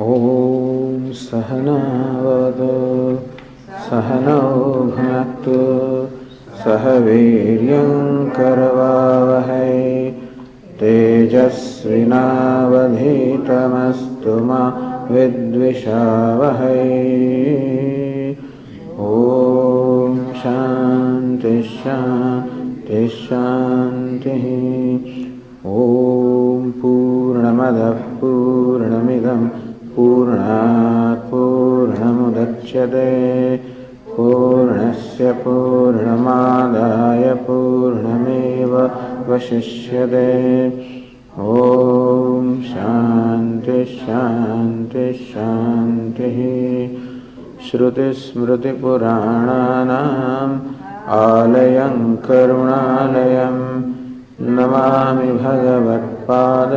ॐ सहनावतु सहनौ भुनक्तु सह वीर्यं करवावहै तेजस्विनावधीतमस्तु मा विद्विषावहै। ॐ शान्ति शान्ति शान्तिः। ॐ पूर्णमदः पूर्णमिदं पूर्णात् पूर्णमुदच्यते पूर्णस्य पूर्णमादाय पूर्णमेवावशिष्यते। ॐ शान्ति शान्ति शान्तिः। श्रुतिस्मृतिपुराणानाम् आलयं करुणालयं नमामि भगवत्पाद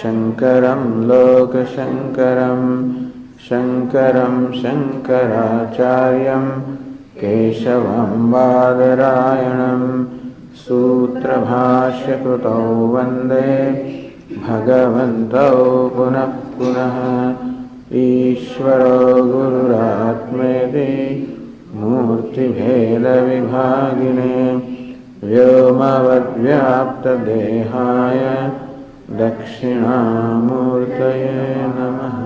शङ्करं लोकशङ्करं शङ्करं शङ्कराचार्यं केशवं बादरायणं सूत्रभाष्यकृतौ वन्दे भगवन्तौ पुनः पुनः। ईश्वरो गुरुरात्मेति मूर्तिभेदविभागिने व्योमवद्व्याप्तदेहाय दक्षिणामूर्तये नमः।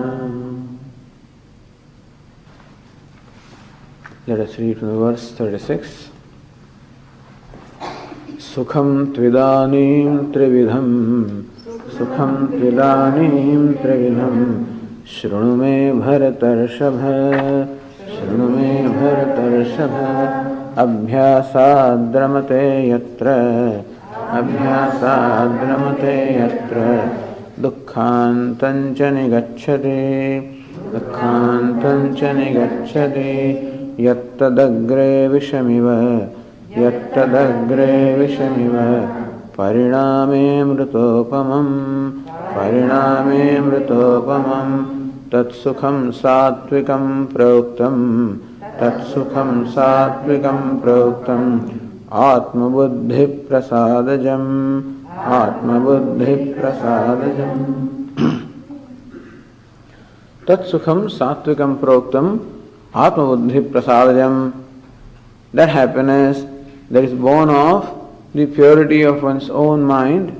Let us read from the verse 36. Sukham tvidanim trividham sukham tvidanim trividham shrunu me bharatarshava shrunu me bharatarshava abhyasadramate yatra abhyasadramate yatra dukkhantancha nigacchati yattadagre vishamiva pariname mritopamam tatsukham sattvikam proktam atmabuddhi prasadajam tatsukham sattvikam proktam atmabuddhi prasadajam. That happiness that is born of the purity of one's own mind,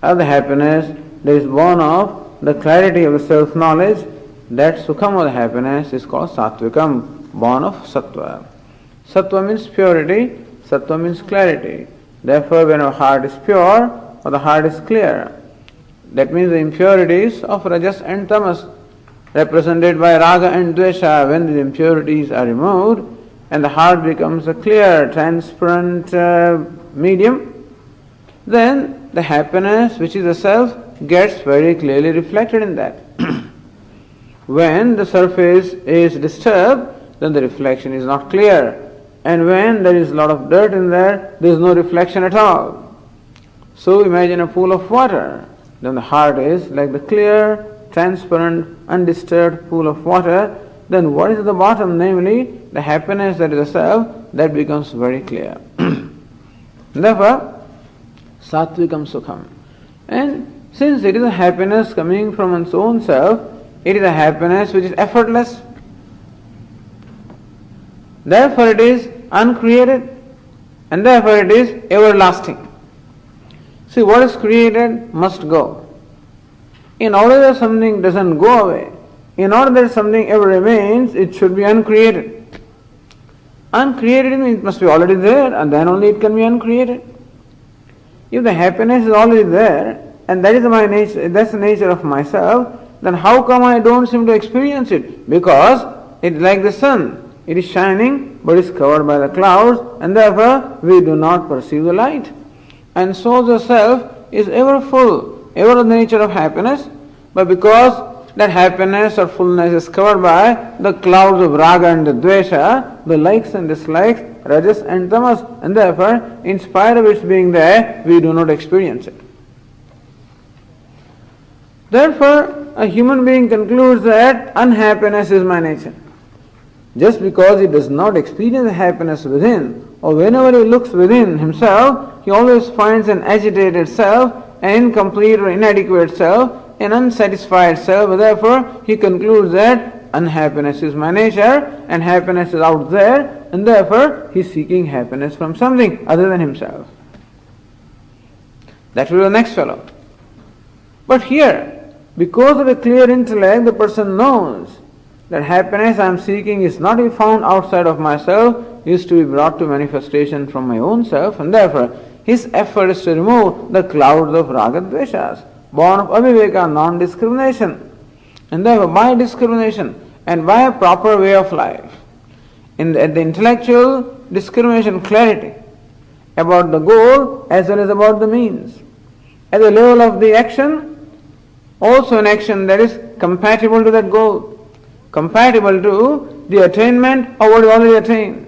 or the happiness that is born of the clarity of the self-knowledge, that sukham or the happiness is called sattvikam, born of sattva. Sattva means purity, sattva means clarity. Therefore, when our heart is pure or the heart is clear, that means the impurities of rajas and tamas, represented by raga and dvesha, when the impurities are removed and the heart becomes a clear, transparent medium, then the happiness which is the self gets very clearly reflected in that. When the surface is disturbed, then the reflection is not clear. And when there is a lot of dirt in there, there is no reflection at all. So imagine a pool of water. Then the heart is like the clear, transparent, undisturbed pool of water. Then what is at the bottom? Namely, the happiness that is the self, that becomes very clear. Therefore, sattvikam sukham. And since it is a happiness coming from one's own self, it is a happiness which is effortless. Therefore it is uncreated, and therefore it is everlasting. See, what is created must go. In order that something doesn't go away, in order that something ever remains, it should be uncreated. Uncreated means it must be already there, and then only it can be uncreated. If the happiness is already there, and that is my nature, that's the nature of myself, then how come I don't seem to experience it? Because it is like the sun. It is shining, but is covered by the clouds, and therefore we do not perceive the light. And so the self is ever full, ever of the nature of happiness, but because that happiness or fullness is covered by the clouds of raga and the dvesha, the likes and dislikes, rajas and tamas, and therefore, in spite of its being there, we do not experience it. Therefore, a human being concludes that unhappiness is my nature. Just because he does not experience happiness within, or whenever he looks within himself, he always finds an agitated self, an incomplete or inadequate self, an unsatisfied self. Therefore, he concludes that unhappiness is my nature and happiness is out there, and therefore he is seeking happiness from something other than himself. That will be the next fellow. But here, because of a clear intellect, the person knows that happiness I am seeking is not to be found outside of myself, is to be brought to manifestation from my own self, and therefore his effort is to remove the clouds of raga dveshas, born of aviveka, non-discrimination. And therefore by discrimination and by a proper way of life, at the intellectual discrimination, clarity about the goal as well as about the means, at the level of the action, also an action that is compatible to that goal, compatible to the attainment of what is already attained.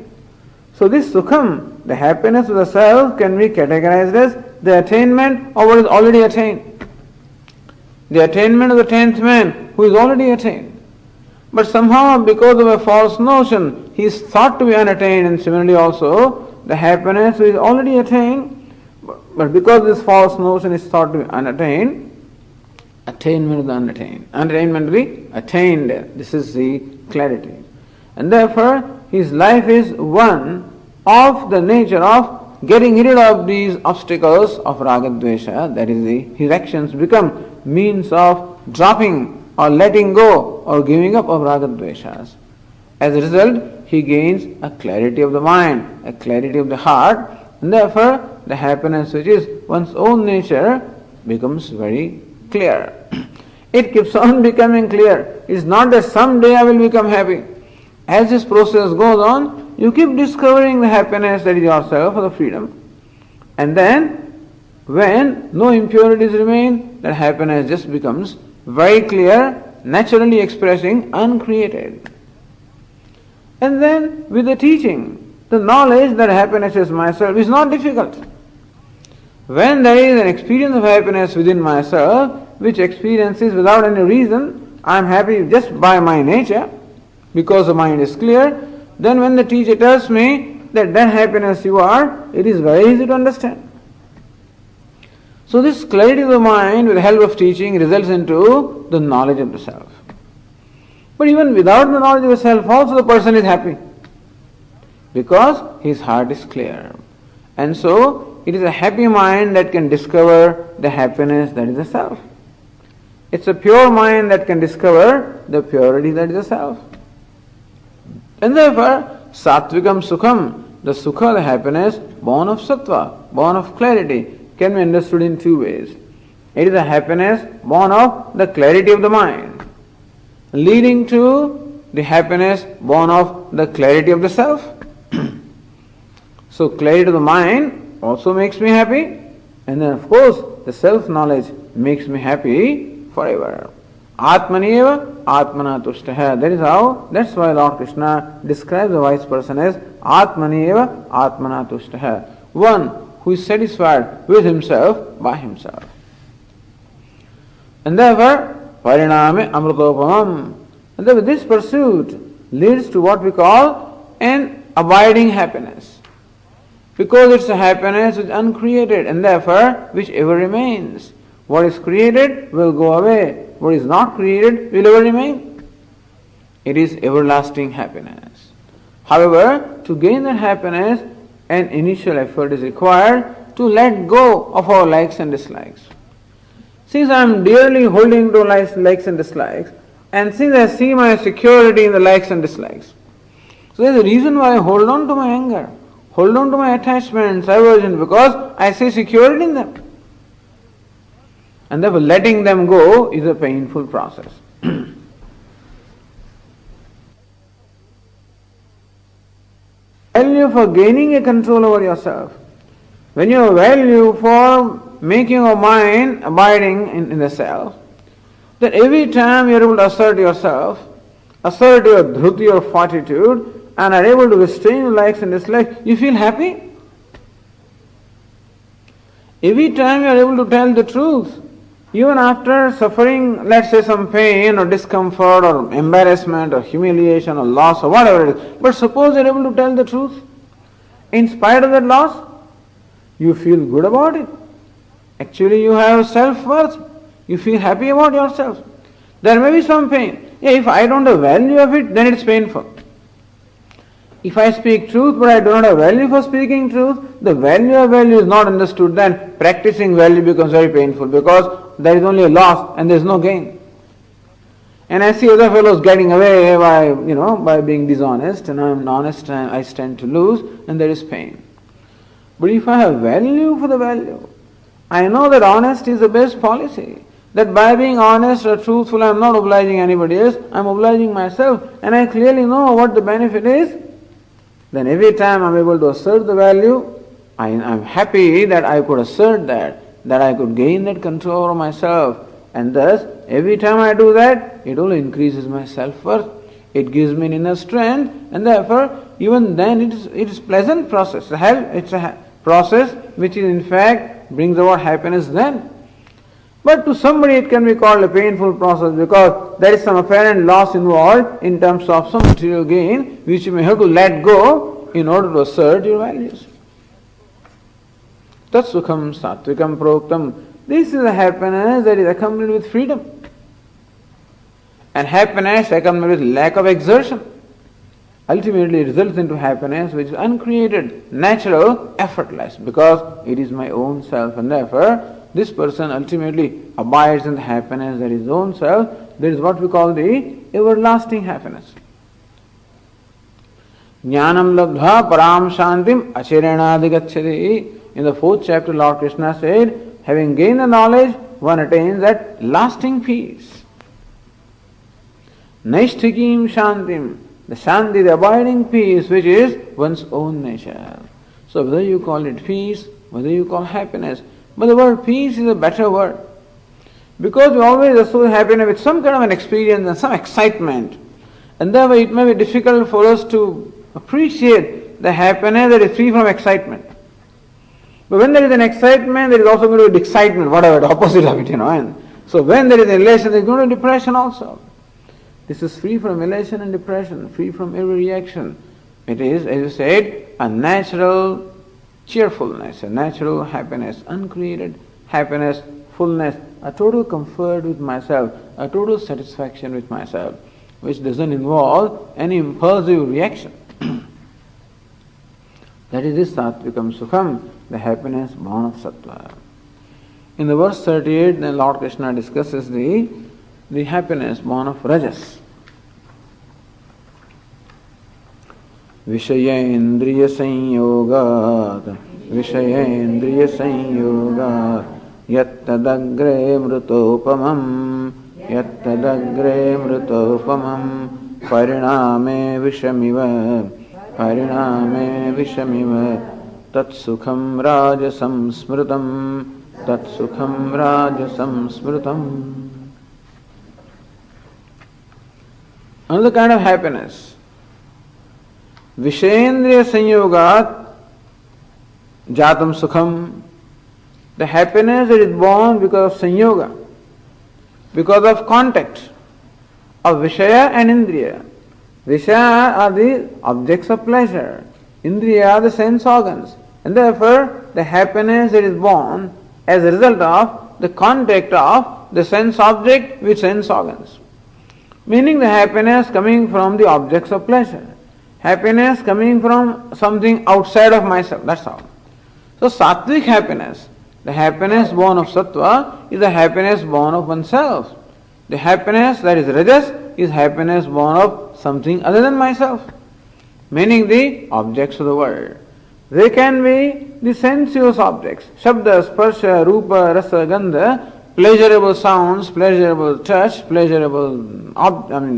So this sukham, the happiness of the self, can be categorized as the attainment of what is already attained. The attainment of the 10th man who is already attained. But somehow because of a false notion, he is thought to be unattained, and similarly also the happiness which is already attained, but because this false notion is thought to be unattained, attainment of the unattained, unattainment to be attained. This is the clarity. And therefore his life is one of the nature of getting rid of these obstacles of raga dvesha, that is his actions become means of dropping or letting go or giving up of raga dveshas. As a result, he gains a clarity of the mind, a clarity of the heart, and therefore the happiness which is one's own nature becomes very clear. It keeps on becoming clear. It's not that someday I will become happy. As this process goes on, you keep discovering the happiness that is yourself or the freedom. And then, when no impurities remain, that happiness just becomes very clear, naturally expressing uncreated. And then, with the teaching, the knowledge that happiness is myself is not difficult. When there is an experience of happiness within myself, which experience is without any reason, I am happy just by my nature, because the mind is clear, then when the teacher tells me that happiness you are, it is very easy to understand. So this clarity of the mind with the help of teaching results into the knowledge of the self. But even without the knowledge of the self also the person is happy, because his heart is clear. And so it is a happy mind that can discover the happiness that is the self. It's a pure mind that can discover the purity that is the self. And therefore, Sattvikam Sukham, the Sukha, the happiness, born of Sattva, born of clarity, can be understood in two ways. It is a happiness born of the clarity of the mind, leading to the happiness born of the clarity of the self. So clarity of the mind also makes me happy, and then of course the self-knowledge makes me happy forever. Atmaniyeva Atmana Tushtaha. That's why Lord Krishna describes the wise person as Atmaniyeva Atmana Tushtaha. One who is satisfied with himself by himself. And therefore, Pariname Amritopamam. And therefore this pursuit leads to what we call an abiding happiness. Because it's a happiness which is uncreated, and therefore which ever remains. What is created will go away. What is not created will ever remain. It is everlasting happiness. However, to gain that happiness, an initial effort is required to let go of our likes and dislikes. Since I am dearly holding to likes and dislikes, and since I see my security in the likes and dislikes, so there is a reason why I hold on to my anger, hold on to my attachments, aversion, because I see security in them. And therefore letting them go is a painful process. Value for gaining a control over yourself. When you value for making your mind abiding in the self, that every time you are able to assert yourself, assert your dhruti, your fortitude, and are able to restrain your likes and dislikes, you feel happy. Every time you are able to tell the truth, even after suffering, let's say, some pain or discomfort or embarrassment or humiliation or loss or whatever it is, but suppose you're able to tell the truth, in spite of that loss, you feel good about it. Actually, you have self-worth. You feel happy about yourself. There may be some pain. Yeah, if I don't have value of it, then it's painful. If I speak truth but I do not have value for speaking truth, the value of value is not understood, then practicing value becomes very painful because there is only a loss and there is no gain. And I see other fellows getting away by being dishonest, and I am honest and I stand to lose, and there is pain. But if I have value for the value, I know that honesty is the best policy. That by being honest or truthful, I am not obliging anybody else, I am obliging myself, and I clearly know what the benefit is. Then every time I am able to assert the value, I am happy that I could assert that I could gain that control over myself. And thus, every time I do that, it only increases my self-worth. It gives me inner strength, and therefore, even then it is pleasant process. It's a process which is in fact brings about happiness then. But to somebody it can be called a painful process because there is some apparent loss involved in terms of some material gain which you may have to let go in order to assert your values. Tat sukham satvikam proktam. This is a happiness that is accompanied with freedom. And happiness accompanied with lack of exertion ultimately results into happiness which is uncreated, natural, effortless, because it is my own self, and therefore this person ultimately abides in the happiness that is his own self. That is what we call the everlasting happiness. Jnanam labdha param shantim achirenadigatchati. In the 4th chapter, Lord Krishna said, having gained the knowledge, one attains that lasting peace. Naishtikim shantim, the shanti, the abiding peace, which is one's own nature. So whether you call it peace, whether you call happiness, but the word peace is a better word. Because we always associate happiness with some kind of an experience and some excitement. And therefore it may be difficult for us to appreciate the happiness that is free from excitement. But when there is an excitement, there is also going to be excitement, whatever, the opposite of it, And so when there is elation, there is going to be depression also. This is free from elation and depression, free from every reaction. It is, as you said, a natural cheerfulness, a natural happiness, uncreated happiness, fullness, a total comfort with myself, a total satisfaction with myself, which doesn't involve any impulsive reaction. That is this satvikam sukham, the happiness born of sattva. In the verse 38, then Lord Krishna discusses the happiness born of rajas. Vishayendriya sanyogat, Vishayendriya sanyogat, yattadagre mrutopamam, yattadagre mrutopamam, pariname vishamiva, pariname vishamiva, tatsukham rajasam smritam, tatsukham rajasam smritam. Another kind of happiness. Vishayendriya sanyogat jatam sukham. The happiness that is born because of sanyoga, because of contact of Vishaya and Indriya. Vishaya are the objects of pleasure. Indriya are the sense organs. And therefore, the happiness that is born as a result of the contact of the sense object with sense organs. Meaning the happiness coming from the objects of pleasure. Happiness coming from something outside of myself. That's all. So sattvic happiness, the happiness born of sattva, is the happiness born of oneself. The happiness that is rajas is happiness born of something other than myself. Meaning the objects of the world. They can be the sensuous objects. Shabda, sparsha, rupa, rasa, gandha, pleasurable sounds, pleasurable touch, pleasurable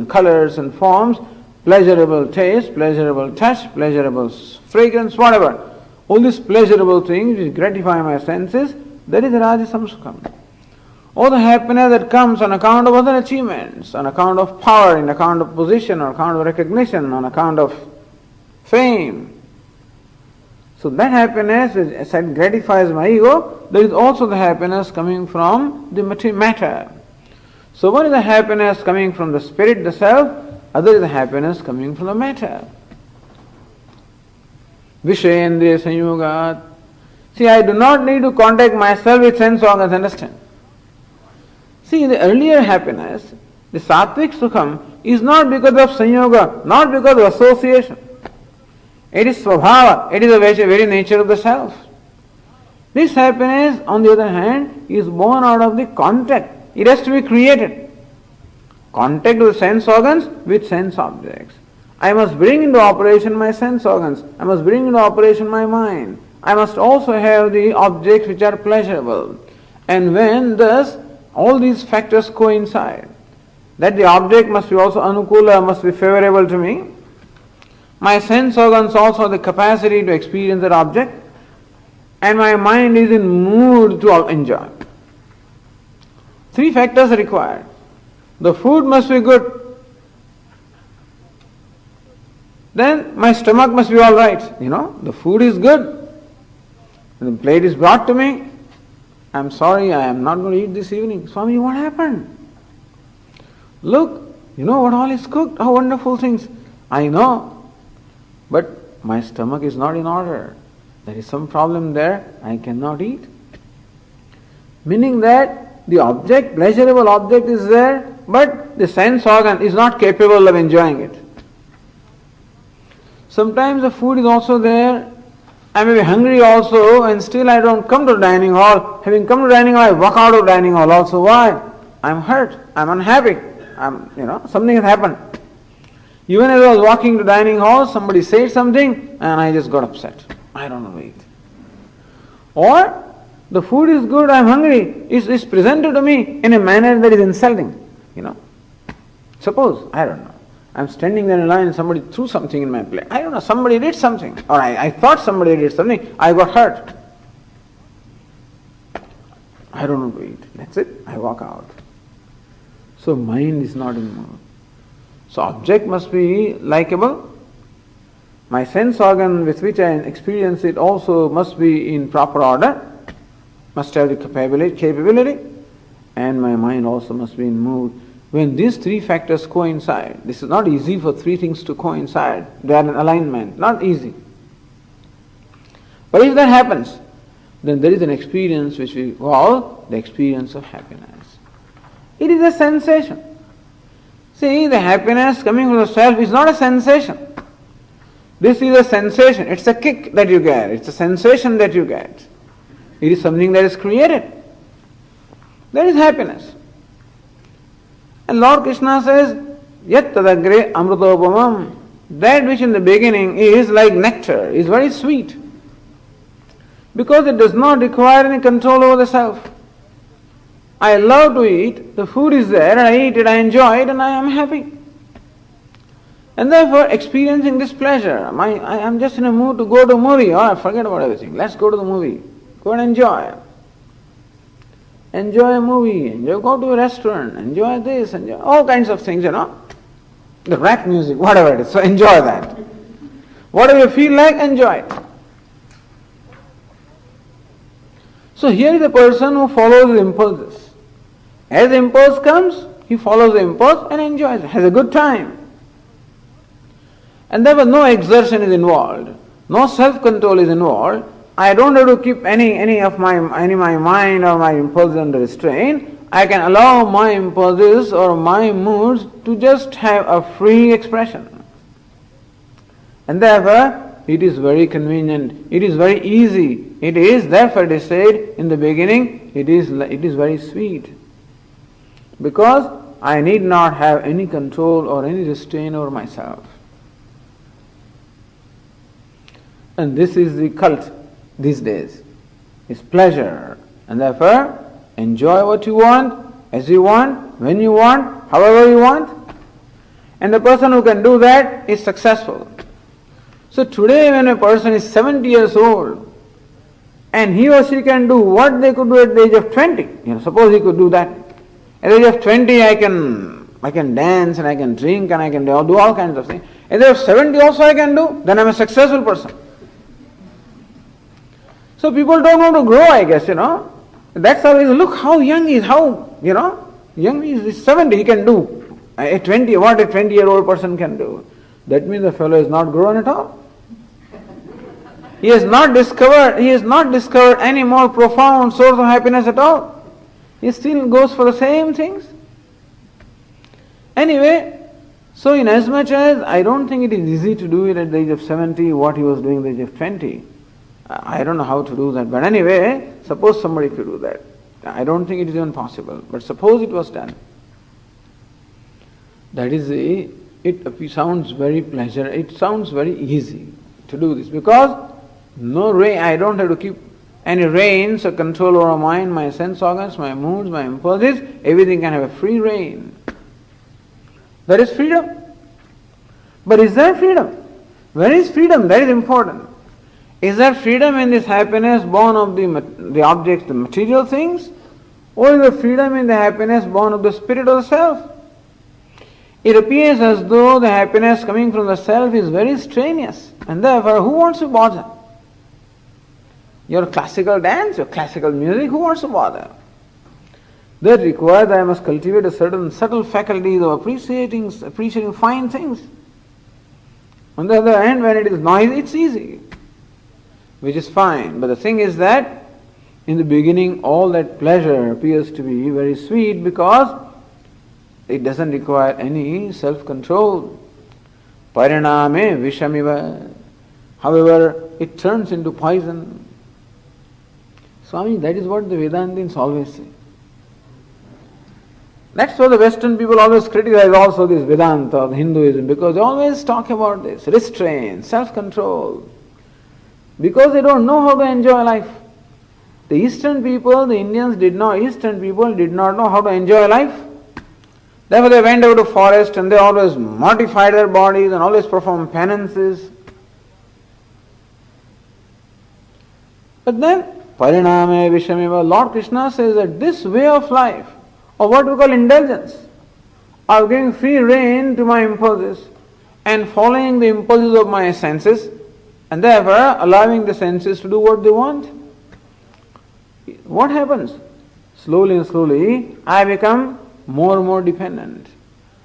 colors and forms, pleasurable taste, pleasurable touch, pleasurable fragrance, whatever. All these pleasurable things which gratify my senses, that is rajasam sukham. All the happiness that comes on account of other achievements, on account of power, on account of position, on account of recognition, on account of fame. So that happiness, as it gratifies my ego, there is also the happiness coming from the matter. So one is the happiness coming from the spirit, the self, other is the happiness coming from the matter. Vishayendriya sanyogat. See, I do not need to contact myself with sense organs, understand? See, the earlier happiness, the sattvic sukham, is not because of sanyoga, not because of association. It is svabhava, it is the very nature of the self. This happiness, on the other hand, is born out of the contact. It has to be created. Contact with sense organs with sense objects. I must bring into operation my sense organs. I must bring into operation my mind. I must also have the objects which are pleasurable. And when thus all these factors coincide, that the object must be also anukula, must be favorable to me. My sense organs also have the capacity to experience that object, and my mind is in mood to enjoy. Three factors are required. The food must be good. Then my stomach must be all right. The food is good. The plate is brought to me. I'm sorry, I am not going to eat this evening. Swami, what happened? Look, what all is cooked? How wonderful things. I know. But my stomach is not in order. There is some problem there. I cannot eat. Meaning that the object, pleasurable object is there, but the sense organ is not capable of enjoying it. Sometimes the food is also there. I may be hungry also, and still I don't come to the dining hall. Having come to the dining hall, I walk out of the dining hall also. Why? I'm hurt. I'm unhappy. Something has happened. Even as I was walking to the dining hall, somebody said something, and I just got upset. I don't know it. Or the food is good, I'm hungry. It's presented to me in a manner that is insulting. Suppose, I don't know, I'm standing there in line and somebody threw something in my plate. I don't know, somebody did something. Or I thought somebody did something. I got hurt. I don't know to eat. That's it. I walk out. So mind is not in mood. So object must be likable. My sense organ with which I experience it also must be in proper order. Must have the capability. And my mind also must be in mood. When these three factors coincide, this is not easy for three things to coincide. They are in alignment. Not easy. But if that happens, then there is an experience which we call the experience of happiness. It is a sensation. See, the happiness coming from the self is not a sensation. This is a sensation. It's a kick that you get. It's a sensation that you get. It is something that is created. That is happiness. And Lord Krishna says, Yat tadagre amrutopamam. That which in the beginning is like nectar, is very sweet. Because it does not require any control over the self. I love to eat, the food is there, and I eat it, I enjoy it, and I am happy. And therefore, experiencing this pleasure, I am just in a mood to go to a movie, forget about everything, let's go to the movie, go and enjoy. Enjoy a movie, go to a restaurant, enjoy this, enjoy all kinds of things, the rap music, whatever it is, so enjoy that. Whatever you feel like, enjoy it. So here is a person who follows the impulses. As the impulse comes, he follows the impulse and enjoys it, has a good time. And therefore no exertion is involved, no self-control is involved. I don't have to keep any of my mind or my impulses under restraint. I can allow my impulses or my moods to just have a free expression. And therefore, it is very convenient, it is very easy. It is, therefore it is said in the beginning, it is very sweet. Because I need not have any control or any restraint over myself. And this is the cult these days. It's pleasure. And therefore, enjoy what you want, as you want, when you want, however you want. And the person who can do that is successful. So today when a person is 70 years old, and he or she can do what they could do at the age of 20, suppose he could do that. At the age of 20 I can dance and I can drink and I can do all kinds of things. At the age of 70 also I can do, then I'm a successful person. So people don't want to grow, I guess, That's how it is. Look how young he is, young he is 70, he can do. At 20, what a 20-year-old person can do. That means the fellow is not grown at all. He has not discovered any more profound source of happiness at all. He still goes for the same things. Anyway, so in as much as I don't think it is easy to do it at the age of 70, what he was doing at the age of 20. I don't know how to do that. But anyway, suppose somebody could do that. I don't think it is even possible. But suppose it was done. That is it sounds very pleasure. It sounds very easy to do this because no rein. I don't have to keep any reins or control over my mind, my sense organs, my moods, my impulses. Everything can have a free rein. That is freedom. But is there freedom? Where is freedom? That is important. Is there freedom in this happiness born of the objects, the material things? Or is there freedom in the happiness born of the spirit of the self? It appears as though the happiness coming from the self is very strenuous, and therefore who wants to bother? Your classical dance, your classical music, who wants to bother? That requires that I must cultivate a certain subtle faculties of appreciating fine things. On the other hand, when it is noisy, it's easy, which is fine. But the thing is that in the beginning, all that pleasure appears to be very sweet because it doesn't require any self-control. Pariname vishamiva. However, it turns into poison. Swami, that is what the Vedantins always say. That's why the Western people always criticize also this Vedanta of Hinduism, because they always talk about this, restraint, self-control, because they don't know how to enjoy life. The Eastern people, the Indians Eastern people did not know how to enjoy life. Therefore they went out to forest and they always mortified their bodies and always performed penances. But then, Pariname Vishamiva, Lord Krishna says that this way of life, or what we call indulgence, of giving free rein to my impulses and following the impulses of my senses, and therefore allowing the senses to do what they want. What happens? Slowly and slowly, I become more and more dependent.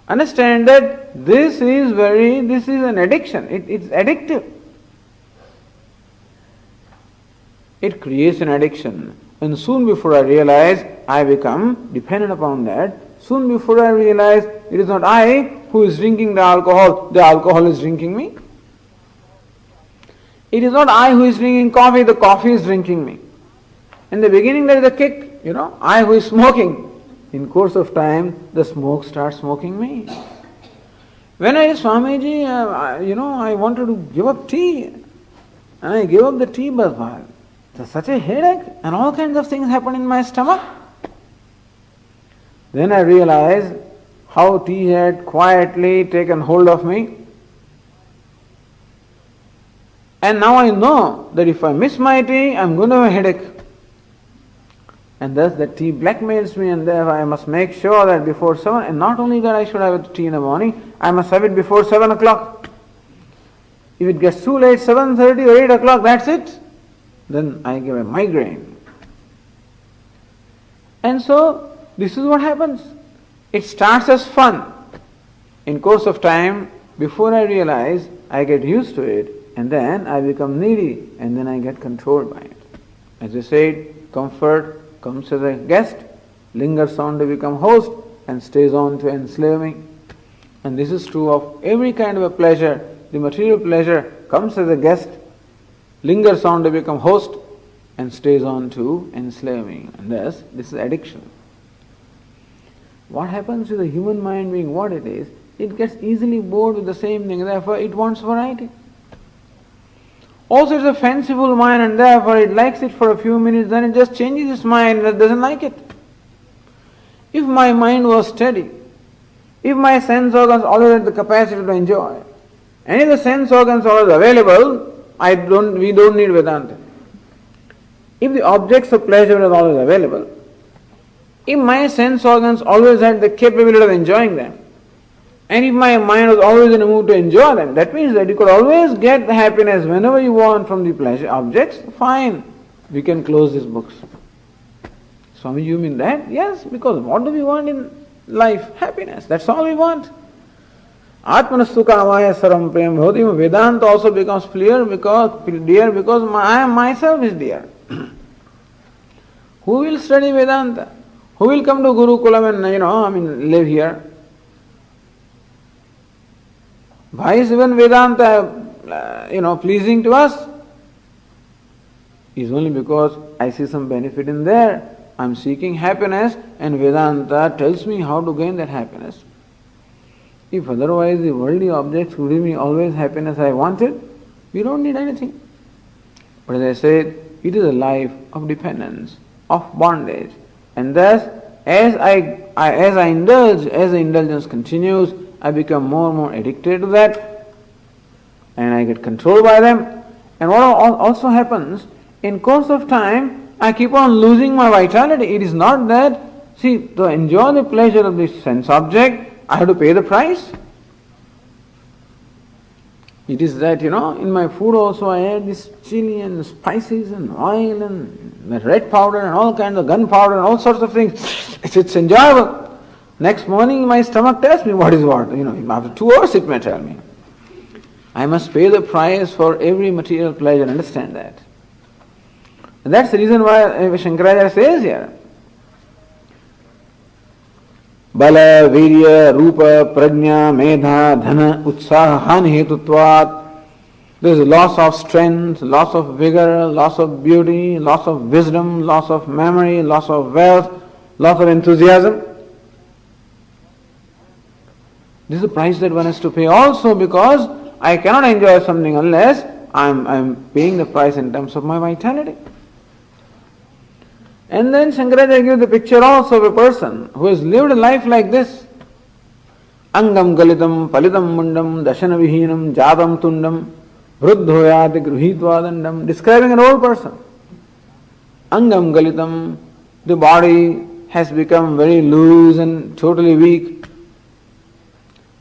Understand that this is an addiction. It's addictive. It creates an addiction. And soon before I realize, I become dependent upon that. Soon before I realize, it is not I who is drinking the alcohol is drinking me. It is not I who is drinking coffee, the coffee is drinking me. In the beginning there is a kick, I who is smoking. In course of time, the smoke starts smoking me. When I, Swamiji, I wanted to give up tea. And I gave up the tea, but there's such a headache and all kinds of things happen in my stomach. Then I realized how tea had quietly taken hold of me. And now I know that if I miss my tea, I'm going to have a headache. And thus the tea blackmails me, and therefore I must make sure that before 7, and not only that I should have a tea in the morning, I must have it before 7 o'clock. If it gets too late, 7:30 or 8 o'clock, that's it. Then I give a migraine. And so, this is what happens. It starts as fun. In course of time, before I realize, I get used to it, and then I become needy, and then I get controlled by it. As I said, comfort comes as a guest, lingers on to become host, and stays on to enslave me. And this is true of every kind of a pleasure. The material pleasure comes as a guest, lingers on to become host, and stays on to enslave me. And thus, this is addiction. What happens with the human mind being what it is, it gets easily bored with the same thing, therefore it wants variety. Also it's a fanciful mind, and therefore it likes it for a few minutes, then it just changes its mind and it doesn't like it. If my mind was steady, if my sense organs always had the capacity to enjoy, and if the sense organs are always available, we don't need Vedanta. If the objects of pleasure are always available, if my sense organs always had the capability of enjoying them, and if my mind was always in a mood to enjoy them, that means that you could always get the happiness whenever you want from the pleasure objects, fine. We can close these books. Swami, you mean that? Yes, because what do we want in life? Happiness. That's all we want. Atmanasukha amaya saram prem bhavati. Vedanta also becomes dear because I myself is dear. Who will study Vedanta? Who will come to Gurukulam and, live here? Why is even Vedanta, pleasing to us? It's only because I see some benefit in there. I'm seeking happiness and Vedanta tells me how to gain that happiness. If otherwise the worldly objects would give me always happiness I wanted, we don't need anything. But as I said, it is a life of dependence, of bondage. And thus, as I indulge, as the indulgence continues, I become more and more addicted to that, and I get controlled by them. And what also happens, in course of time, I keep on losing my vitality. It is not that, to enjoy the pleasure of this sense object, I have to pay the price. It is that, in my food also I add this chili and spices and oil and the red powder and all kinds of gunpowder and all sorts of things. It's enjoyable. Next morning my stomach tells me what is what. After 2 hours it may tell me. I must pay the price for every material pleasure, understand that. And that's the reason why Shankaracharya says here, Bala, Virya, Rupa, Prajna, Medha, Dhana, Utsaha, Hani Hetutvat. There is loss of strength, loss of vigor, loss of beauty, loss of wisdom, loss of memory, loss of wealth, loss of enthusiasm. This is the price that one has to pay also, because I cannot enjoy something unless I am paying the price in terms of my vitality. And then Shankaracharya gives the picture also of a person who has lived a life like this. Angam galitam palitam mundam dashana vihinam jadam tundam vruddhoyati gruhitvadandam, describing an old person. Angam galitam, the body has become very loose and totally weak.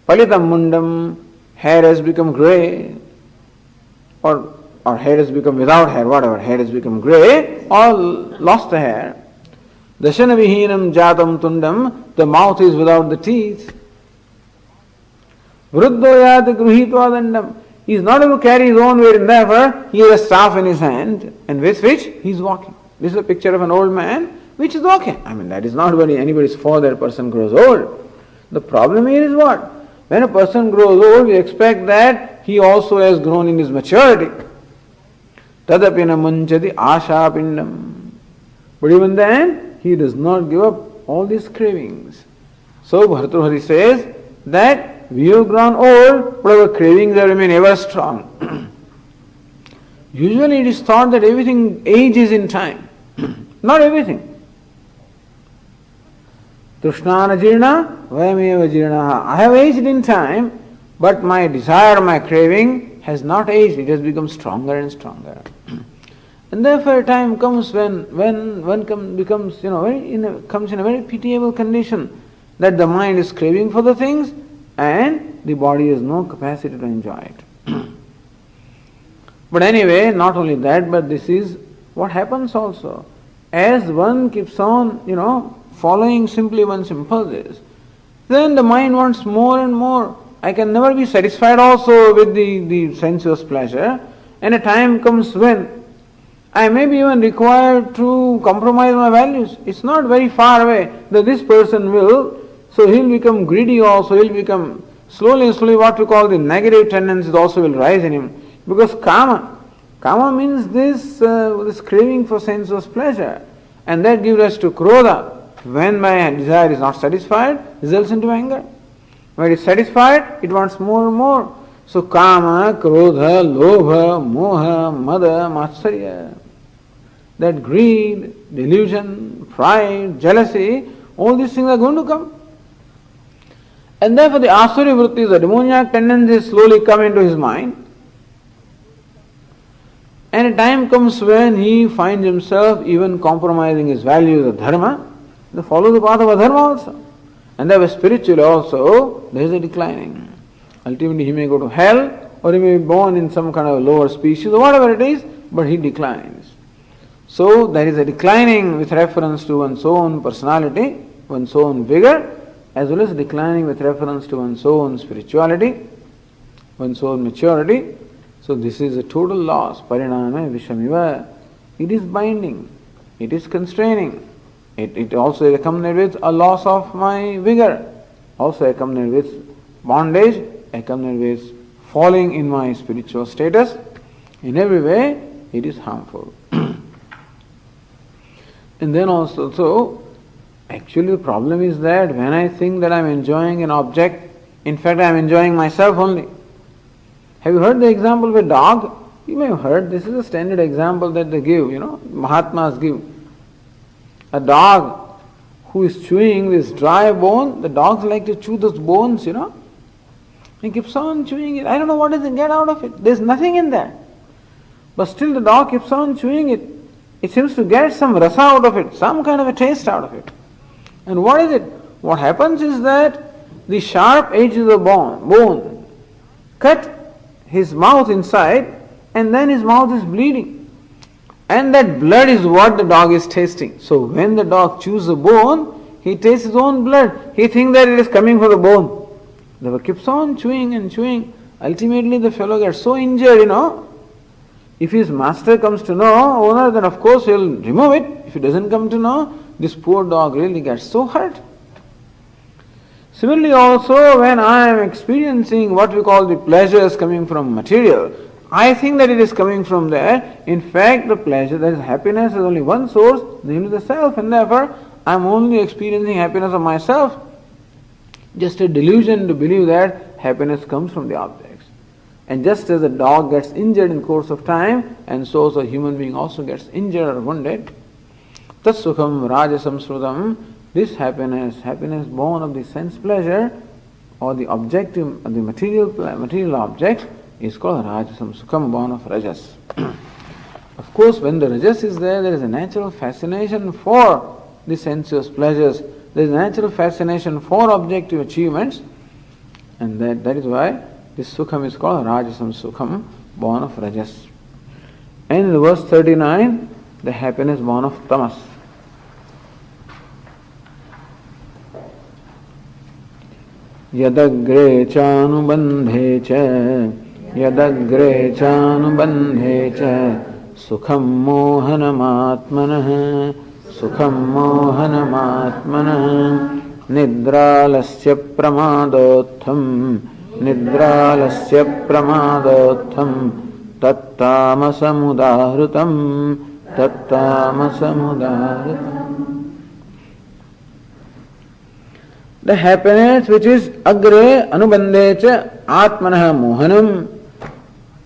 Palitam mundam, hair has become grey, or hair has become without hair, whatever, hair has become grey, or lost the hair. Dashana vihinam jatam tundam, the mouth is without the teeth. Vruddhoyati gruhitvadandam, he is not able to carry his own weight, and therefore he has a staff in his hand, and with which he is walking. This is a picture of an old man which is walking. That is not really anybody's fault that a person grows old. The problem here is what? When a person grows old, we expect that he also has grown in his maturity. Tadapina manchati asha pindam. But even then, he does not give up all these cravings. So Bhartrihari says that we have grown old, but our cravings have remained ever strong. Usually it is thought that everything ages in time. Not everything. Trushnana jirna, vayameva jirnaha. I have aged in time, but my desire, my craving has not aged. It has become stronger and stronger. And therefore a time comes when one becomes, comes in a very pitiable condition, that the mind is craving for the things and the body has no capacity to enjoy it. But anyway, not only that, but this is what happens also. As one keeps on, following simply one's impulses, then the mind wants more and more. I can never be satisfied also with the sensuous pleasure, and a time comes when I may be even required to compromise my values. It's not very far away that this person will, so he'll become greedy also, he'll become slowly what we call the negative tendencies also will rise in him. Because kama means this craving for sensuous pleasure, and that gives us to krodha. When my desire is not satisfied, results into anger. When it is satisfied, it wants more and more. So kama, krodha, lobha, moha, mada, matsarya, that greed, delusion, pride, jealousy, all these things are going to come. And therefore the asuri vrittis, the demoniac tendencies slowly come into his mind. And a time comes when he finds himself even compromising his values of dharma, to follow the path of adharma also. And therefore spiritually also there is a declining. Ultimately he may go to hell, or he may be born in some kind of lower species, or whatever it is, but he declines. So there is a declining with reference to one's own personality, one's own vigor, as well as declining with reference to one's own spirituality, one's own maturity. So this is a total loss. Pariname vishamiva. It is binding. It is constraining. It also accompanied with a loss of my vigor, also accompanied with bondage, accompanied with falling in my spiritual status. In every way, it is harmful. And then also, so actually the problem is that when I think that I am enjoying an object, in fact I am enjoying myself only. Have you heard the example of a dog? You may have heard, this is a standard example that they give, Mahatmas give. A dog who is chewing this dry bone, the dogs like to chew those bones, He keeps on chewing it. I don't know what does he get out of it. There's nothing in there. But still the dog keeps on chewing it. It seems to get some rasa out of it, some kind of a taste out of it. And what is it? What happens is that the sharp edge of the bone cut his mouth inside, and then his mouth is bleeding. And that blood is what the dog is tasting. So when the dog chews the bone, he tastes his own blood. He thinks that it is coming from the bone. The dog keeps on chewing and chewing. Ultimately the fellow gets so injured, If his master comes to know, owner, then of course he'll remove it. If he doesn't come to know, this poor dog really gets so hurt. Similarly also, when I am experiencing what we call the pleasures coming from material, I think that it is coming from there. In fact, the pleasure, that is happiness, is only one source, namely the self, and therefore I am only experiencing happiness of myself. Just a delusion to believe that happiness comes from the objects. And just as a dog gets injured in course of time, and so a human being also gets injured or wounded, tat sukham rajasam srutam, this happiness born of the sense pleasure, or the objective, the material object, is called rajasam sukham, born of rajas. Of course, when the rajas is there is a natural fascination for the sensuous pleasures, there is a natural fascination for objective achievements, and that is why this sukham is called rajasam sukham, born of rajas. And in verse 39, the happiness born of tamas. Yadagre chanubandhe cha sukham mohanamaatmanah nidralasya pramadotham tattamasamudahrutam. The happiness which is agre anubandhecha atmanah mohanam,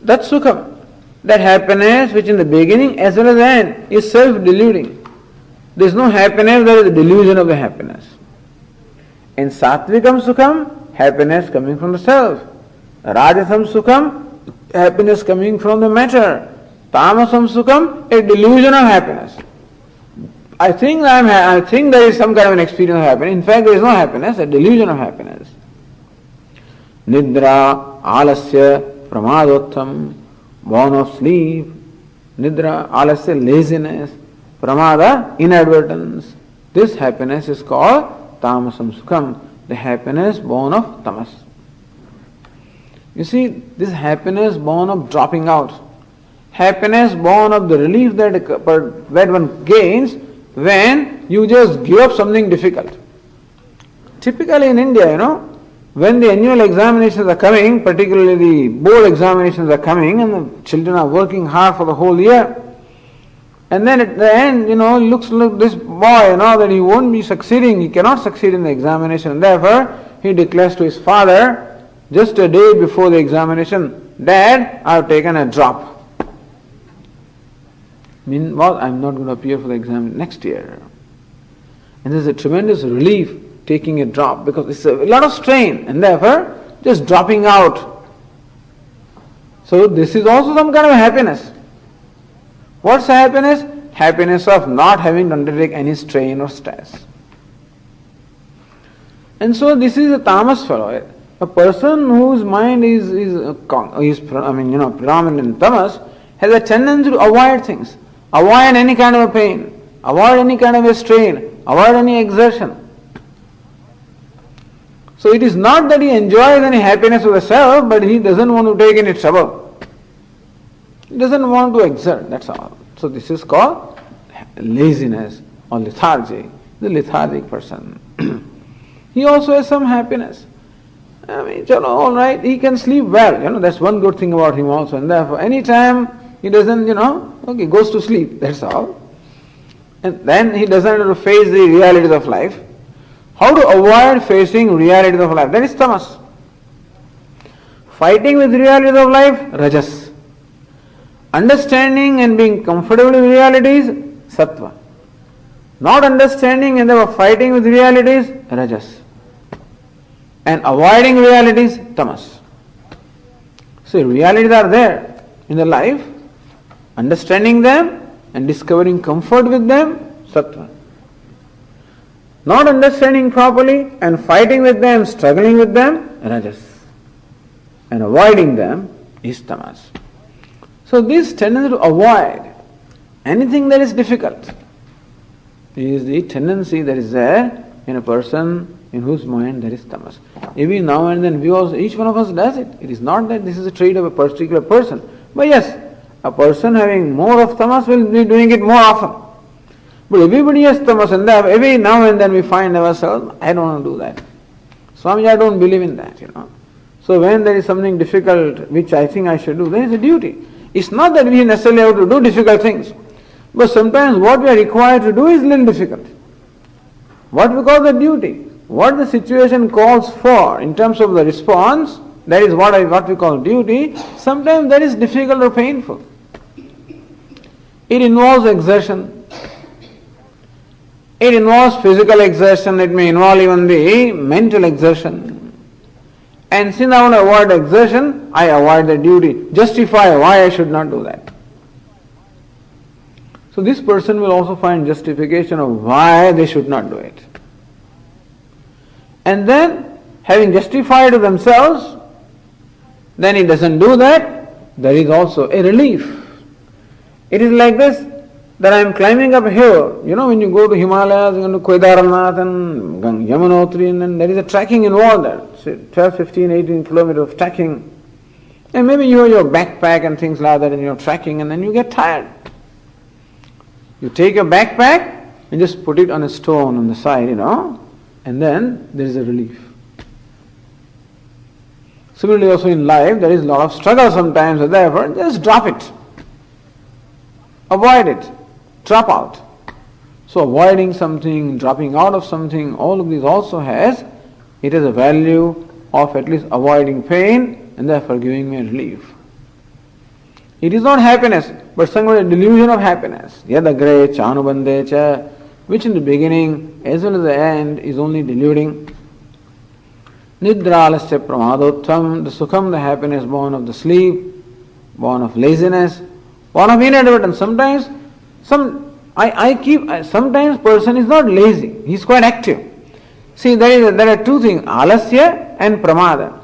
that sukham, that happiness which in the beginning as well as end is self-deluding. There is no happiness, there is a delusion of the happiness. In Satvikam Sukham, happiness coming from the self. Rajasam Sukham, happiness coming from the matter. Tamasam Sukham, a delusion of happiness. I think there is some kind of an experience of happiness. In fact, there is no happiness, a delusion of happiness. Nidra, alasya, pramadotham, born of sleep. Nidra, alasya, laziness. Pramada, inadvertence. This happiness is called tamasam sukham, the happiness born of tamas. You see, this happiness born of dropping out, happiness born of the relief that one gains when you just give up something difficult. Typically in India, when the annual examinations are coming, particularly the board examinations are coming, and the children are working hard for the whole year, and then at the end, looks like this boy, that he won't be succeeding, he cannot succeed in the examination, and therefore he declares to his father, just a day before the examination, Dad, I have taken a drop. Meanwhile, I am not going to appear for the exam next year. And there is a tremendous relief taking a drop, because it's a lot of strain, and therefore just dropping out. So this is also some kind of happiness. What's happiness? Happiness of not having to undertake any strain or stress. And so this is a tamas fellow. A person whose mind is predominant in tamas has a tendency to avoid things, avoid any kind of a pain, avoid any kind of a strain, avoid any exertion. So it is not that he enjoys any happiness of the self, but he doesn't want to take any trouble. He doesn't want to exert, that's all. So this is called laziness or lethargy. the lethargic person. He also has some happiness. I mean, all right, he can sleep well. That's one good thing about him also. And therefore, anytime he doesn't, goes to sleep, that's all. And then he doesn't have to face the realities of life. How to avoid facing realities of life? That is tamas. Fighting with realities of life, rajas. Understanding and being comfortable with realities, sattva. Not understanding and therefore fighting with realities, rajas. And avoiding realities, tamas. So realities are there in the life. Understanding them and discovering comfort with them, sattva. Not understanding properly and fighting with them, struggling with them, rajas. And avoiding them is tamas. So this tendency to avoid anything that is difficult is the tendency that is there in a person in whose mind there is tamas. Every now and then each one of us does it. It is not that this is a trait of a particular person. But yes, a person having more of tamas will be doing it more often. But everybody has tamas, and every now and then we find ourselves, I don't want to do that. Swami, I don't believe in that, So when there is something difficult which I think I should do, there is a duty. It's not that we necessarily have to do difficult things. But sometimes what we are required to do is a little difficult. What we call the duty, what the situation calls for in terms of the response, that is what we call duty. Sometimes that is difficult or painful. It involves exertion. It involves physical exertion. It may involve even the mental exertion. And since I want to avoid exertion, I avoid the duty. Justify why I should not do that. So this person will also find justification of why they should not do it. And then, having justified to themselves, then he doesn't do that, there is also a relief. It is like this, that I am climbing up a hill. When you go to Himalayas, you go to Kedarnath and Yamunotri, and then there is a trekking involved there. Say 12, 15, 18 kilometers of trekking. And maybe you have your backpack and things like that and you're trekking, and then you get tired. You take your backpack and just put it on a stone on the side, and then there is a relief. Similarly also in life, there is a lot of struggle sometimes, and therefore just drop it. Avoid it. Drop out. So avoiding something, dropping out of something, all of these also has a value of at least avoiding pain and therefore giving me a relief. It is not happiness, but somewhat a delusion of happiness. Yadagre chanubande cha, which in the beginning as well as the end is only deluding. Nidralasya pramadottam, the sukham, the happiness born of the sleep, born of laziness, born of inadvertence. Sometimes person is not lazy, he is quite active. See, there are two things, alasya and pramada.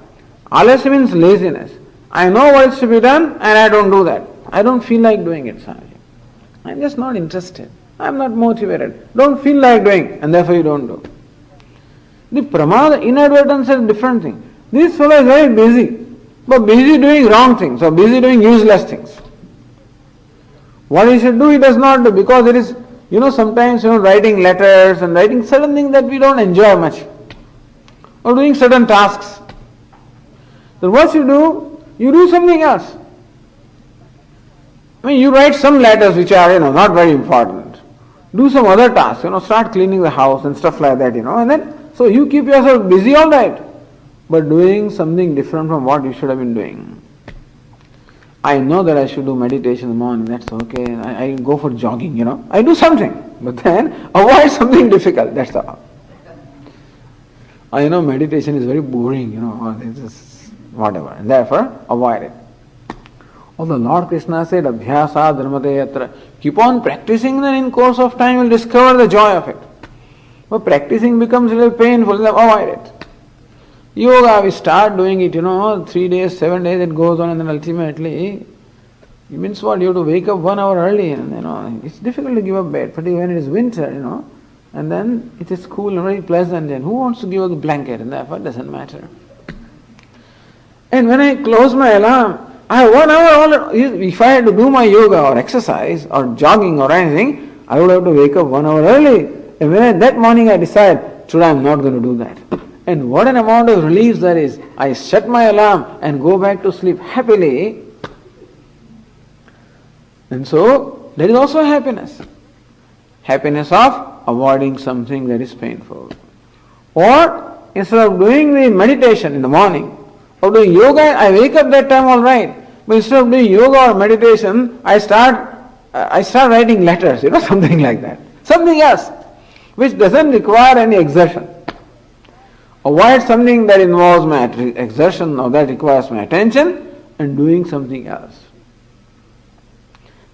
Alasya means laziness. I know what is to be done and I don't do that. I don't feel like doing it, Swami. I'm just not interested. I'm not motivated. Don't feel like doing, and therefore you don't do. The pramada, inadvertence is a different thing. This fellow is very busy, but busy doing wrong things or busy doing useless things. What he should do, he does not do, because it is, sometimes, writing letters and writing certain things that we don't enjoy much, or doing certain tasks. So what you do something else. You write some letters which are, not very important. Do some other tasks, start cleaning the house and stuff like that, and then, so you keep yourself busy all right, but doing something different from what you should have been doing. I know that I should do meditation in the morning, that's okay. I go for jogging, I do something, but then avoid something difficult, that's all. I know meditation is very boring, or it's just whatever, and therefore avoid it. Although Lord Krishna said, Abhyasa dharmate yatra, keep on practicing, then in course of time you'll discover the joy of it. But practicing becomes a little painful, then avoid it. Yoga, we start doing it, 3 days, 7 days it goes on, and then ultimately, it means what? You have to wake up 1 hour early, and it's difficult to give up bed, particularly when it is winter, and then it is cool and very pleasant, and who wants to give up the blanket, and therefore it doesn't matter. And when I close my alarm, I have 1 hour, if I had to do my yoga or exercise or jogging or anything, I would have to wake up 1 hour early. And when that morning I decide, today I'm not going to do that. And what an amount of relief there is. I set my alarm and go back to sleep happily. And so, there is also happiness. Happiness of avoiding something that is painful. Or, instead of doing the meditation in the morning, or doing yoga, I wake up that time all right. But instead of doing yoga or meditation, I start writing letters, something like that. Something else, which doesn't require any exertion. Avoid something that involves my exertion or that requires my attention and doing something else.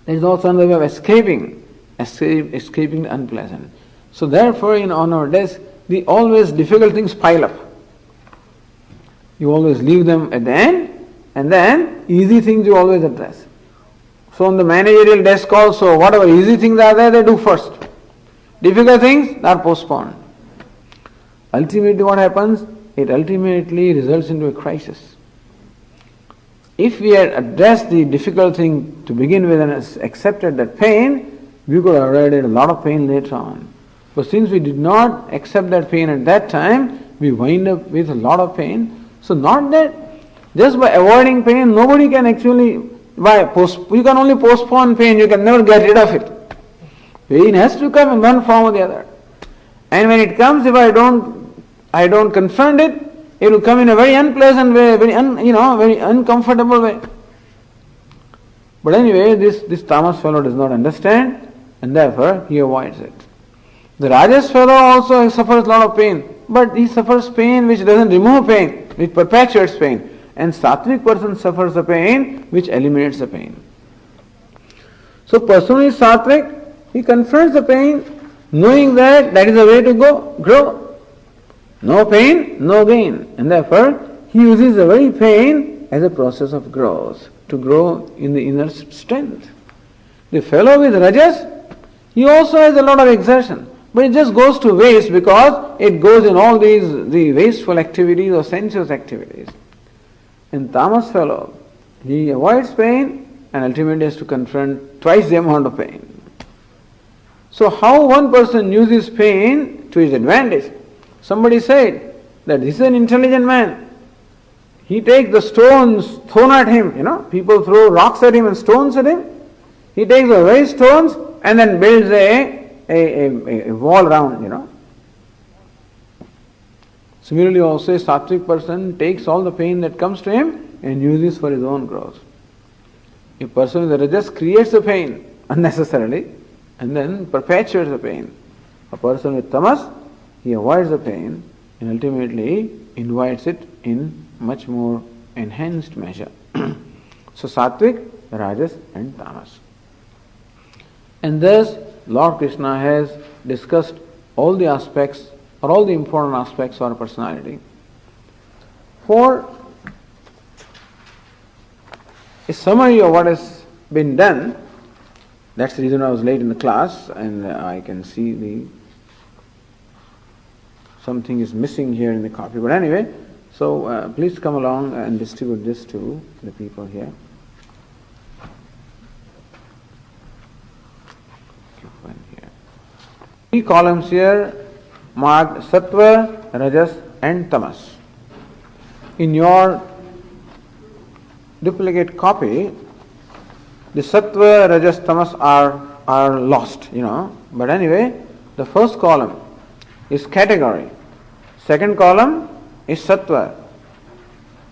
There is also another way of escaping the unpleasant. So therefore, on our desk, the always difficult things pile up. You always leave them at the end, and then easy things you always address. So on the managerial desk also, whatever easy things are there, they do first. Difficult things are postponed. Ultimately what happens? It ultimately results into a crisis. If we had addressed the difficult thing to begin with and accepted that pain, we could have avoided a lot of pain later on. But since we did not accept that pain at that time, we wind up with a lot of pain. So not that just by avoiding pain, nobody can actually, you can only postpone pain, you can never get rid of it. Pain has to come in one form or the other. And when it comes, if I don't confront it, it will come in a very unpleasant way, very uncomfortable way. But anyway, this tamas fellow does not understand, and therefore he avoids it. The rajas fellow also suffers a lot of pain, but he suffers pain which doesn't remove pain, which perpetuates pain. And sattvic person suffers the pain which eliminates the pain. So person who is sattvic, he confronts the pain, knowing that is the way to grow. No pain, no gain. And therefore, he uses the very pain as a process of growth, to grow in the inner strength. The fellow with rajas, he also has a lot of exertion, but it just goes to waste because it goes in all the wasteful activities or sensuous activities. And tamas fellow, he avoids pain and ultimately has to confront twice the amount of pain. So how one person uses pain to his advantage? Somebody said that this is an intelligent man. He takes the stones thrown at him, people throw rocks at him and stones at him. He takes the very stones and then builds a wall round, Similarly also a sattvic person takes all the pain that comes to him and uses for his own growth. A person with rajas creates the pain unnecessarily and then perpetuates the pain. A person with tamas, he avoids the pain and ultimately invites it in much more enhanced measure. So sattvic, rajas and tamas. And thus Lord Krishna has discussed all the aspects or all the important aspects of our personality. For a summary of what has been done, that's the reason I was late in the class and I can see something is missing here in the copy. But anyway, so please come along and distribute this to the people here. 3 columns here marked Sattva, Rajas and Tamas. In your duplicate copy, the Sattva, Rajas, Tamas are lost, But anyway, the first column is category. Second column is Sattva.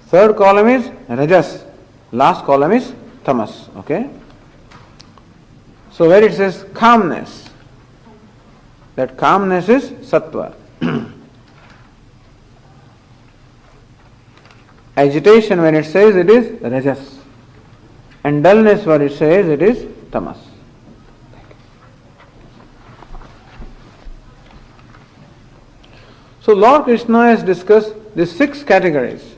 Third column is Rajas. Last column is Tamas. Okay? So where it says calmness, that calmness is Sattva. Agitation, when it says, it is Rajas. And dullness, where it says, it is Tamas. So Lord Krishna has discussed these 6 categories.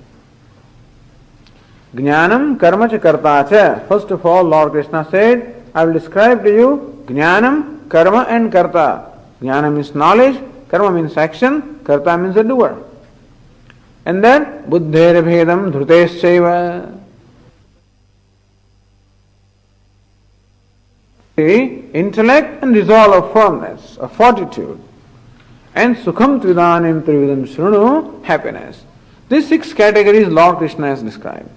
Jnanam, karma cha karta cha. First of all, Lord Krishna said, I will describe to you Jnanam, karma and karta. Jnana means knowledge, karma means action, karta means the doer. And then, buddher bhedam dhruteshchaiva. The intellect and resolve of firmness, of fortitude. and Sukham Tvidanim Trividam Shrunu, happiness. These 6 categories Lord Krishna has described.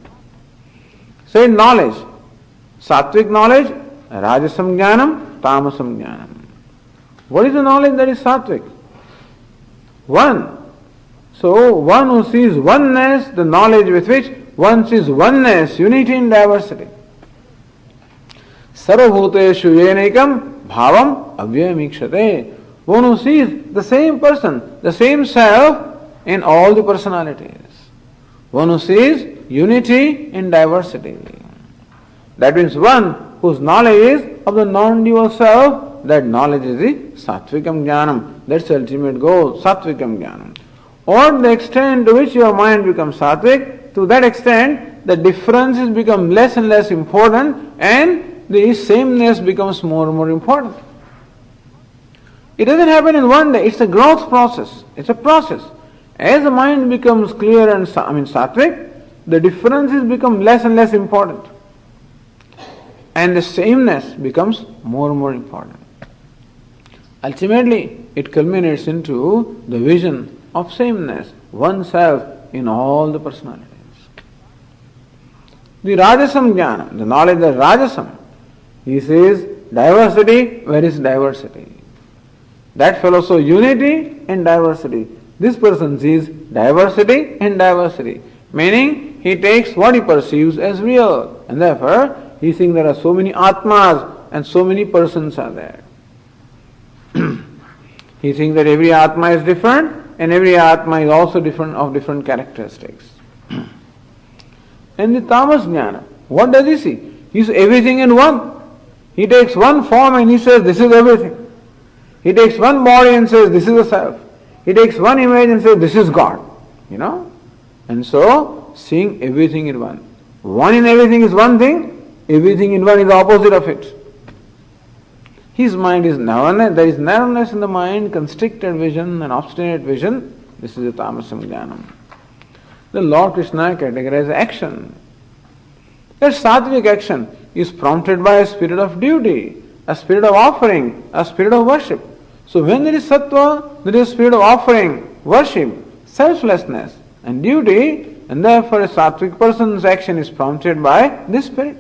Say knowledge, Sattvic knowledge, Rajasam Jnanam, Tamasam Jnanam. What is the knowledge that is Sattvic? One. So one who sees oneness, the knowledge with which one sees oneness, unity in diversity. Sarvabhuteshu yenekam bhavam avyayamikshate. One who sees the same person, the same self in all the personalities. One who sees unity in diversity. That means one whose knowledge is of the non-dual self, that knowledge is the Sattvikam Jnanam. That's the ultimate goal, Sattvikam Jnanam. Or the extent to which your mind becomes Sattvic, to that extent the differences become less and less important and the sameness becomes more and more important. It doesn't happen in one day, it's a growth process, it's a process. As the mind becomes clear and Sattvic, the differences become less and less important. And the sameness becomes more and more important. Ultimately, it culminates into the vision of sameness, oneself in all the personalities. The Rajasam Jnana, the knowledge of Rajasam, he says diversity, where is diversity? That fellow saw unity and diversity. This person sees diversity and diversity, meaning he takes what he perceives as real, and therefore he thinks there are so many Atmas and so many persons are there. He thinks that every Atma is different and every Atma is also different of different characteristics. And the Tamas Jnana, what does he see? He sees everything in one. He takes one form and he says this is everything. He takes one body and says this is the self. He takes one image and says this is God. And so seeing everything in one. One in everything is one thing, everything in one is the opposite of it. His mind is narrowness, there is narrowness in the mind, constricted vision and obstinate vision. This is the Tamasam Jnanam. The Lord Krishna categorizes action. That sattvic action is prompted by a spirit of duty, a spirit of offering, a spirit of worship. So when there is sattva, there is a spirit of offering, worship, selflessness and duty, and therefore a sattvic person's action is prompted by this spirit.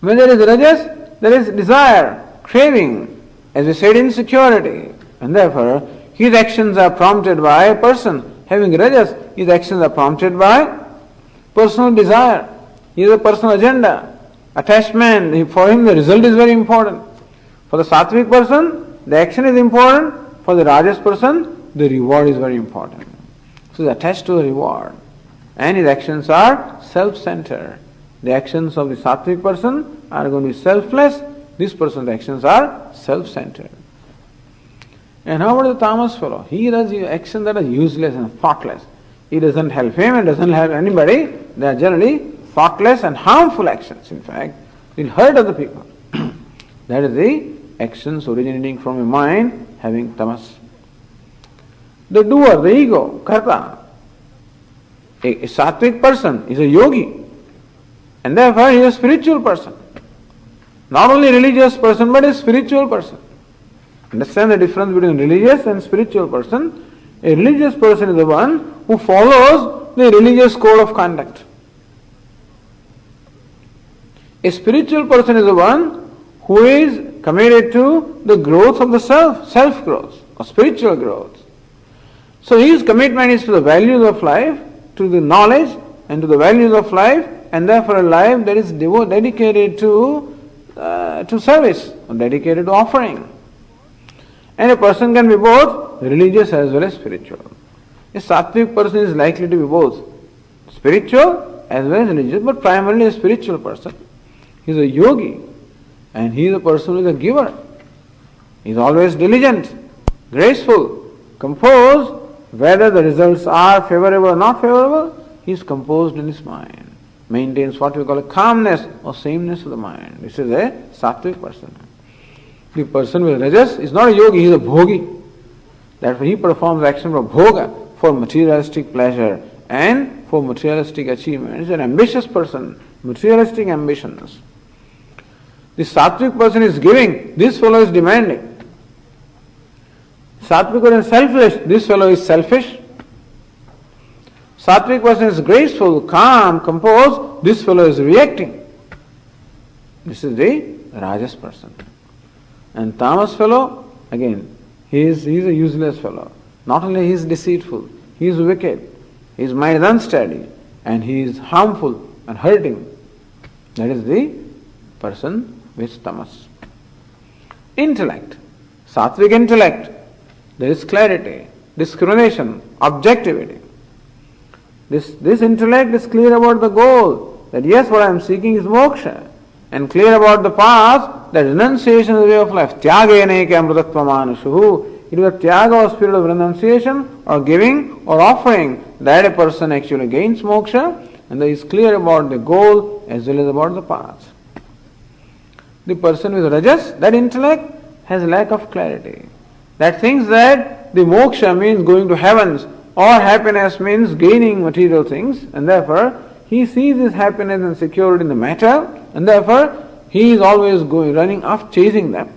When there is rajas, there is desire, craving, as we said, insecurity, and therefore his actions are prompted by a person having rajas. His actions are prompted by personal desire. He has a personal agenda, attachment. For him the result is very important. For the sattvic person, the action is important. For the rajas person, the reward is very important. So he is attached to the reward. And his actions are self-centered. The actions of the sattvic person are going to be selfless. This person's actions are self-centered. And how about the tamas fellow? He does actions that are useless and thoughtless. It doesn't help him, it doesn't help anybody. They are generally thoughtless and harmful actions. In fact, it will hurt other people. That is the actions originating from a mind having tamas. The doer, the ego, karta, a sattvic person is a yogi. And therefore he is a spiritual person. Not only a religious person, but a spiritual person. Understand the difference between religious and spiritual person. A religious person is the one who follows the religious code of conduct. A spiritual person is the one who is committed to the growth of the self-growth, or spiritual growth. So his commitment is to the values of life, to the knowledge and to the values of life, and therefore a life that is dedicated to service, or dedicated to offering. And a person can be both religious as well as spiritual. A sattvic person is likely to be both spiritual as well as religious, but primarily a spiritual person. He is a yogi, and he is a person who is a giver. He is always diligent, graceful, composed. Whether the results are favorable or not favorable, he is composed in his mind. Maintains what we call a calmness or sameness of the mind. This is a sattvic person. The person with rajas is not a yogi, he is a bhogi. Therefore he performs action for bhoga, for materialistic pleasure and for materialistic achievement. He is an ambitious person, materialistic ambitions. The sattvic person is giving, this fellow is demanding. Sattvic person is selfish, this fellow is selfish. Sattvic person is graceful, calm, composed, this fellow is reacting. This is the Rajas person. And Tamas fellow, again, he is a useless fellow. Not only he is deceitful, he is wicked, his mind is unsteady, and he is harmful and hurting. That is the person with tamas. Intellect. Sattvic intellect. There is clarity, discrimination, objectivity. This intellect is clear about the goal, that yes, what I am seeking is moksha, and clear about the path, that renunciation is the way of life. Tyagene ke amrutatva manushuhu. It is a tyaga or spirit of renunciation or giving or offering that a person actually gains moksha, and that is clear about the goal as well as about the path. The person with rajas, that intellect, has lack of clarity. That thinks that the moksha means going to heavens or happiness means gaining material things, and therefore he sees his happiness and security in the matter, and therefore he is always running after chasing them.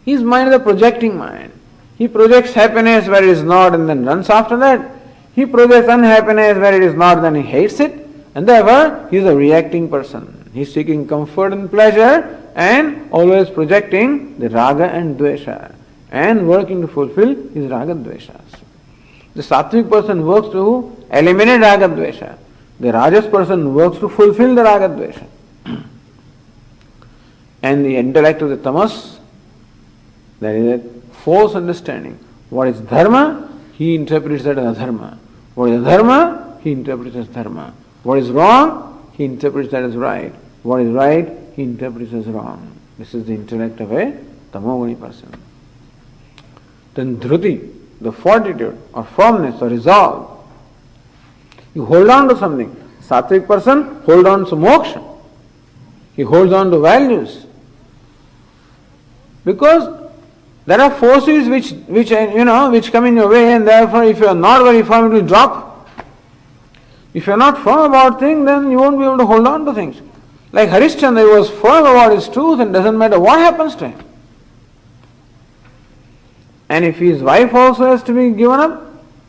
His mind is a projecting mind. He projects happiness where it is not and then runs after that. He projects unhappiness where it is not, then he hates it, and therefore he is a reacting person. He is seeking comfort and pleasure and always projecting the raga and dvesha and working to fulfill his raga dveshas. The sattvic person works to eliminate raga dvesha. The rajas person works to fulfill the raga dvesha. And the intellect of the tamas, there is a false understanding. What is dharma, he interprets that as dharma. What is dharma, he interprets as dharma. What is wrong, he interprets that as right. What is right, he interprets as wrong. This is the intellect of a tamoguni person. Then dhruti, the fortitude or firmness or resolve. You hold on to something. Sattvic person hold on to moksha. He holds on to values. Because there are forces which come in your way, and therefore if you are not very firm, it will drop. If you are not firm about things, then you won't be able to hold on to things. Like Harishchandra, he was firm about his truth, and doesn't matter what happens to him. And if his wife also has to be given up,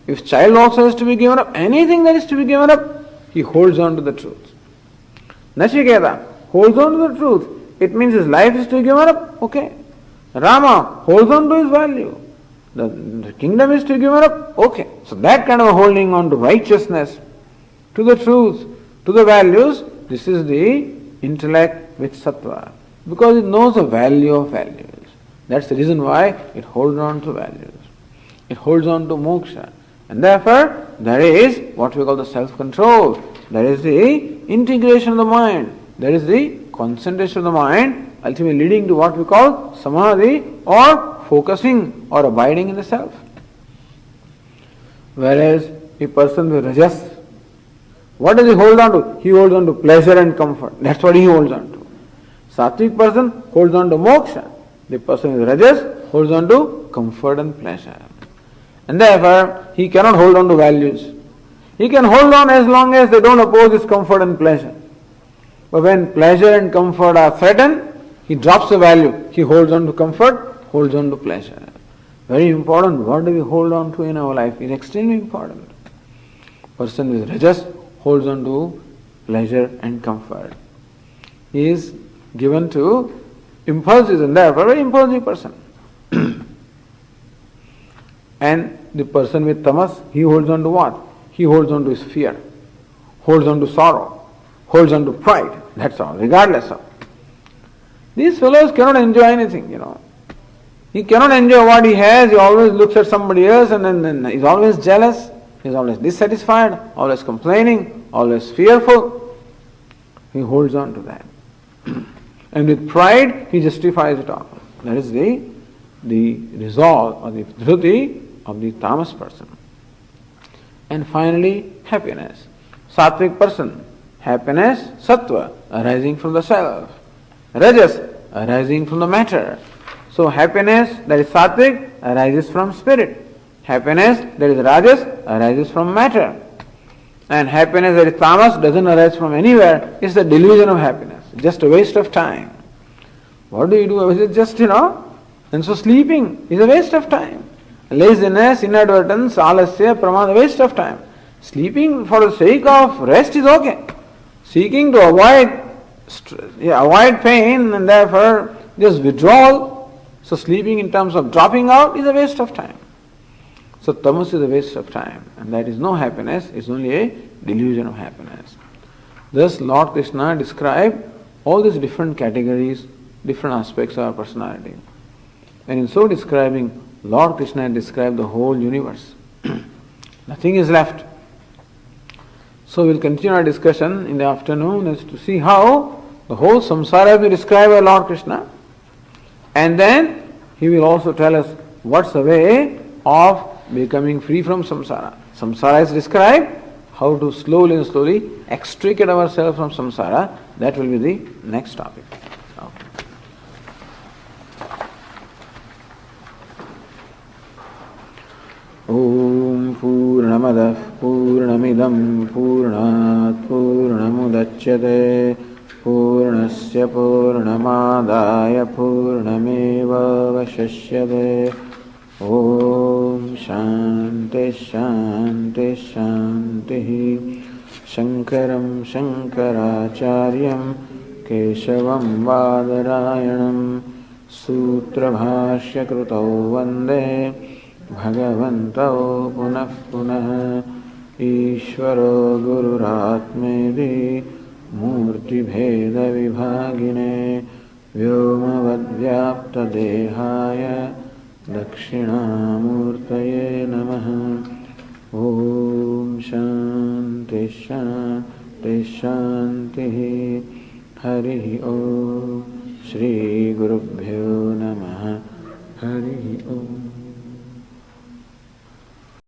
if child also has to be given up, anything that is to be given up, he holds on to the truth. Nachiketa holds on to the truth. It means his life is to be given up, okay. Rama holds on to his value. The kingdom is to be given up, okay. So that kind of a holding on to righteousness, to the truth, to the values, this is the intellect with sattva. Because it knows the value of values. That's the reason why it holds on to values. It holds on to moksha. And therefore, there is what we call the self-control. There is the integration of the mind. There is the concentration of the mind, ultimately leading to what we call samadhi or focusing or abiding in the self. Whereas a person with rajas, what does he hold on to? He holds on to pleasure and comfort. That's what he holds on to. Sattvic person holds on to moksha. The person with rajas holds on to comfort and pleasure. And therefore, he cannot hold on to values. He can hold on as long as they don't oppose his comfort and pleasure. But when pleasure and comfort are threatened, he drops the value. He holds on to comfort, holds on to pleasure. Very important. What do we hold on to in our life is extremely important. Person with rajas holds on to pleasure and comfort. He is given to impulses and therefore a very impulsive person. And the person with tamas, he holds on to what? He holds on to his fear, holds on to sorrow, holds on to pride. That's all, regardless of. These fellows cannot enjoy anything, He cannot enjoy what he has. He always looks at somebody else and then he's always jealous. He's always dissatisfied, always complaining, always fearful. He holds on to that. And with pride, he justifies it all. That is the resolve or the dhruti of the tamas person. And finally, happiness. Sattvic person, happiness, sattva, arising from the self. Rajas, arising from the matter. So happiness, that is sattvic, arises from spirit. Happiness, that is rajas, arises from matter. And happiness, that is tamas, doesn't arise from anywhere. It's the delusion of happiness. Just a waste of time. What do you do? Is it just, And so sleeping is a waste of time. Laziness, inadvertence, alasya, pramada, waste of time. Sleeping for the sake of rest is okay. Seeking to avoid pain and therefore just withdrawal. So sleeping in terms of dropping out is a waste of time. So tamas is a waste of time, and that is no happiness, it's only a delusion of happiness. Thus Lord Krishna described all these different categories, different aspects of our personality. And in so describing, Lord Krishna described the whole universe. Nothing is left. So we'll continue our discussion in the afternoon as to see how the whole samsara has been described by Lord Krishna. And then he will also tell us what's the way of becoming free from samsara. Samsara is described, how to slowly and slowly extricate ourselves from samsara. That will be the next topic. Om Purnamadah Purnamidam Purnat Purnamudachyate Purnasya Purnamadaya Purnameva Vashishyate. Om Shanti Shanti Shanti. Shankaram Shankaracharyam Keshavam Vadarayanam Sutra Bhashya Krutau Vande Bhagavantau Punah Punah. Ishvaro Gururatmedi Murti Bheda Vibhagine Vyomavadvyapta Dehaya Dakshinamurtaye Namaha. Om Shanti Shanti Shanti. Hari Om. Shri Gurubhyo